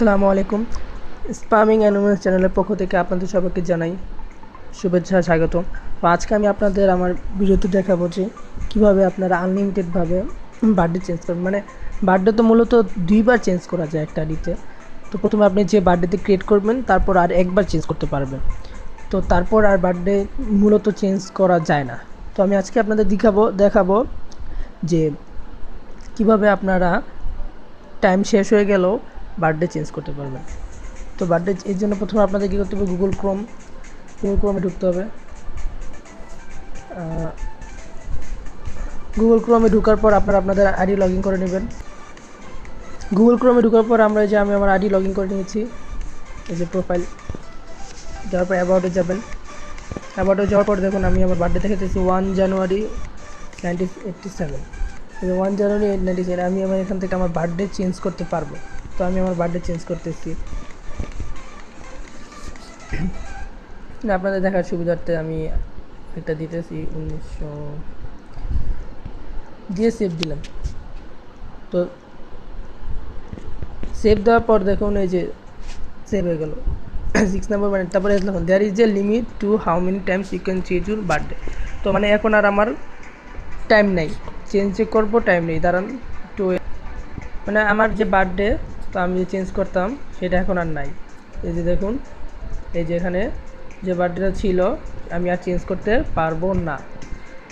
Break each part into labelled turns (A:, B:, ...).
A: আসসালামু আলাইকুম। Spamming animal চ্যানেলের পক্ষ থেকে আপনাদের সবাইকে জানাই শুভেচ্ছা, স্বাগত। তো আজকে আমি আপনাদের আমার ভিডিওতে দেখাবো যে কীভাবে আপনারা আনলিমিটেডভাবে বার্থডে চেঞ্জ করবেন। মানে বার্থডে তো মূলত দুইবার চেঞ্জ করা যায় একটা আইডিতে। তো প্রথমে আপনি যে বার্থডেতে ক্রিয়েট করবেন তারপর আর একবার চেঞ্জ করতে পারবেন। তো তারপর আর বার্থডে মূলত চেঞ্জ করা যায় না। তো আমি আজকে আপনাদের দেখাবো যে কীভাবে আপনারা টাইম শেষ হয়ে গেলেও বার্থডে চেঞ্জ করতে পারবেন। তো বার্থডে এর জন্য প্রথমে আপনাদের কী করতে হবে, গুগল ক্রোমে ঢুকতে হবে। গুগল ক্রোমে ঢোকার পর আপনাদের আইডি লগ ইন করে নেবেন। গুগল ক্রোমে ঢোকার পর আমি আমার আইডি লগ ইন করে নিয়েছি। এই যে প্রোফাইল, যাওয়ার পর অ্যাবাউটে যাবেন। অ্যাবাউটে যাওয়ার পর দেখুন আমি আমার বার্থডে দেখাতেছি 1 জানুয়ারি 1987। 1 জানুয়ারি 1987 আমি আমার এখান থেকে আমার বার্থডে চেঞ্জ করতে পারবো। তো আমি আমার বার্থডে চেঞ্জ করতেছি। আপনাদের দেখার সুবিধার্থে আমি একটা দিতেছি 1900 দিয়ে সেভ দিলাম। তো সেভ দেওয়ার পর দেখুন এই যে সেভ হয়ে গেল 6 নম্বর। মানে তারপরে দেখুন there is a limit to how many times you can change your birthday. তো মানে এখন আর আমার টাইম নেই, চেঞ্জ যে করবো টাইম নেই, দাঁড়ান টু। মানে আমার যে বার্থডে তো আমি যে চেঞ্জ করতাম সেটা এখন আর নাই। এই যে দেখুন, এই যে এখানে যে বার্থডেটা ছিল আমি আর চেঞ্জ করতে পারবো না।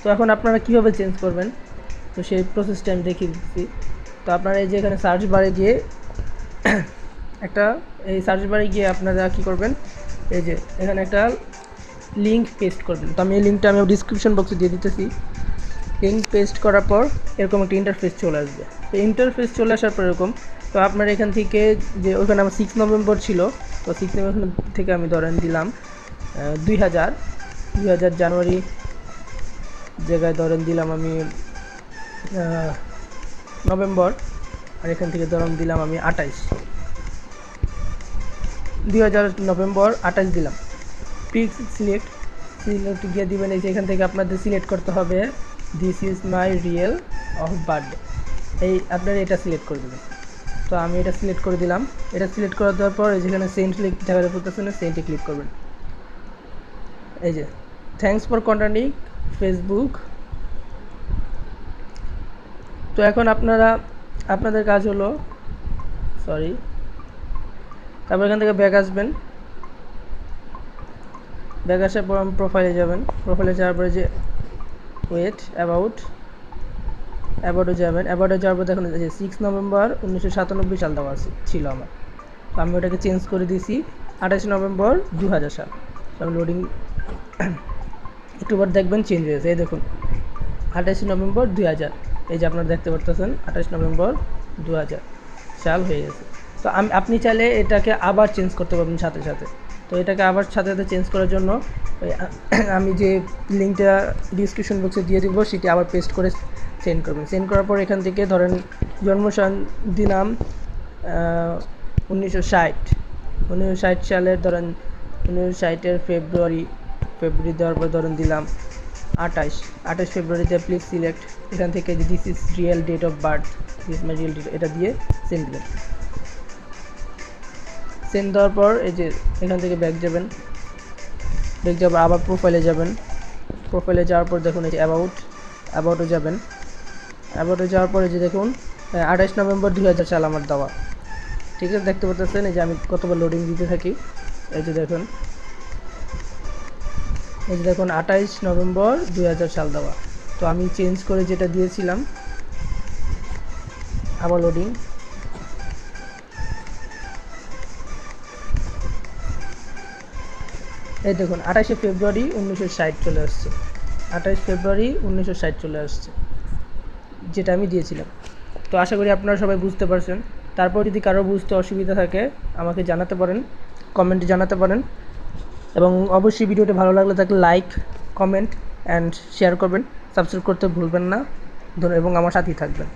A: তো এখন আপনারা কীভাবে চেঞ্জ করবেন তো সেই প্রসেসটা আমি দেখিয়ে দিচ্ছি। তো আপনারা এই যে এখানে সার্চ বারে গিয়ে আপনারা কী করবেন, এই যে এখানে একটা লিঙ্ক পেস্ট করবেন। তো আমি এই লিঙ্কটা আমি ডিসক্রিপশন বক্সে দিয়ে দিতেছি। লিঙ্ক পেস্ট করার পর এরকম একটা ইন্টারফেস চলে আসবে। তো ইন্টারফেস চলে আসার পর এরকম, তো আপনার এখান থেকে যে ওইখানে আমার 6 নভেম্বর ছিল, তো 6 নভেম্বর থেকে আমি ধরেন দিলাম 2000 জানুয়ারি জায়গায় ধরেন দিলাম আমি নভেম্বর, আর এখান থেকে ধরেন দিলাম আমি 2000 নভেম্বর 28 দিলাম। পিক সিলেক্ট গিয়ে দিবেন। এই যে এখান থেকে আপনাদের সিলেক্ট করতে হবে this is my real of birthday, এই আপনারা এটা সিলেক্ট করে দেবেন। তো আমি এটা সিলেক্ট করে দিলাম। এটা সিলেক্ট করে দেওয়ার পর যেখানে সেন্ড দেখা পড়তেছে না, সেন্টে ক্লিক করবেন। এই যে থ্যাঙ্কস ফর কন্টাক্টিং ফেসবুক। তো এখন আপনাদের কাজ হলো তারপর এখান থেকে ব্যাক আসবেন। ব্যাক আসার পর আমি প্রোফাইলে যাবেন। প্রোফাইলে যাওয়ার পরে যে ওয়েট অ্যাবাউটে যাবেন। অ্যাবাউটে যাওয়ার পর দেখুন যে 6 নভেম্বর 1997 সাল দেওয়া ছিল আমার। তো আমি ওটাকে চেঞ্জ করে দিয়েছি 28 নভেম্বর 2000 সাল। আমি লোডিং একটু পর দেখবেন চেঞ্জ হয়েছে। এই দেখুন 28 নভেম্বর 2000, এই যে আপনারা দেখতে পারতেছেন 28 নভেম্বর 2000 সাল হয়ে গেছে। তো আপনি চাইলে এটাকে আবার চেঞ্জ করতে পারবেন সাথে সাথে। তো এটাকে আবার সাথে চেঞ্জ করার জন্য আমি যে লিঙ্কটা ডিসক্রিপশন বক্সে দিয়ে দিব সেটি আবার পেস্ট করে সেন্ড করবেন। সেন্ড করার পর এখান থেকে ধরেন জন্মসাল দিলাম 1960 সালের ধরেন 1960 ফেব্রুয়ারি দেওয়ার পর ধরেন দিলাম 28 ফেব্রুয়ারিতে প্লিজ সিলেক্ট। এখান থেকে যে this is real date of birth, this my real date, এটা দিয়ে সেন্ড দিলেন। সেন্ড দেওয়ার পর এই যে এখান থেকে ব্যাক যাবেন। আবার প্রোফাইলে যাবেন। প্রোফাইলে যাওয়ার পর দেখুন এই যে অ্যাবাউটে যাবেন। অ্যাবাউটে যাওয়ার পরে যে দেখুন 28 নভেম্বর 2000 সাল আমার দেওয়া, ঠিক আছে, দেখতে পাচ্ছেন। এই যে আমি কতবার লোডিং দিতে থাকি। এই যে দেখুন 28 নভেম্বর 2000 সাল দেওয়া। তো আমি চেঞ্জ করে যেটা দিয়েছিলাম আবার লোডিং। এই দেখুন 28 ফেব্রুয়ারি 1960 চলে আসছে। 28 ফেব্রুয়ারি 1960 চলে আসছে যেটা আমি দিয়েছিলাম। তো আশা করি আপনারা সবাই বুঝতে পারছেন। তারপর যদি কারো বুঝতে অসুবিধা থাকে আমাকে জানাতে পারেন, কমেন্টে জানাতে পারেন। এবং অবশ্যই ভিডিওটি ভালো লাগলে তাকে লাইক, কমেন্ট অ্যান্ড শেয়ার করবেন। সাবস্ক্রাইব করতে ভুলবেন না এবং আমার সাথেই থাকবেন।